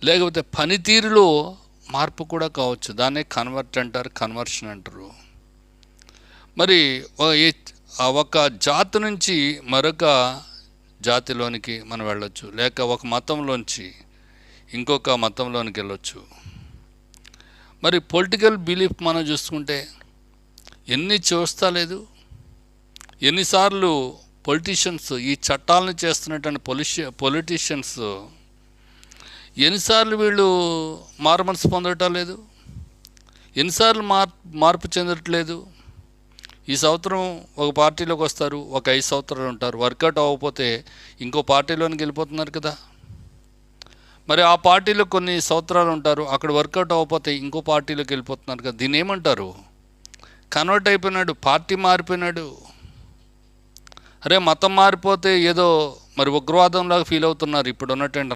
లేకపోతే పనితీరులో మార్పు కూడా కావచ్చు. దాన్నే కన్వర్ట్ అంటారు, కన్వర్షన్ అంటారు. మరి ఒక జాతి నుంచి మరొక జాతిలోనికి మనం వెళ్ళొచ్చు, లేక ఒక మతంలోంచి ఇంకొక మతంలోనికి వెళ్ళొచ్చు. మరి పొలిటికల్ బిలీఫ్ మనం చూసుకుంటే ఎన్ని చూస్తలేదు, ఎన్నిసార్లు పొలిటీషియన్స్ ఈ చట్టాలను చేస్తున్నటువంటి పొలిటీషియన్స్ ఎన్నిసార్లు వీళ్ళు మారుమనసు పొందటం లేదు, ఎన్నిసార్లు మార్పు చెందట్లేదు. ఈ సంవత్సరం ఒక పార్టీలోకి వస్తారు, ఒక 5 సంవత్సరాలు ఉంటారు, వర్కౌట్ అవ్వకపోతే ఇంకో పార్టీలోనికి వెళ్ళిపోతున్నారు కదా. మరి ఆ పార్టీలో కొన్ని సంవత్సరాలు ఉంటారు, అక్కడ వర్కౌట్ అవ్వకపోతే ఇంకో పార్టీలోకి వెళ్ళిపోతున్నారు కదా. దీన్ని ఏమంటారు? కన్వర్ట్ అయిపోయినాడు, పార్టీ మారిపోయినాడు. అరే మతం మారిపోతే ఏదో మరి ఉగ్రవాదంలాగా ఫీల్ అవుతున్నారు ఇప్పుడు ఉన్నటువంటి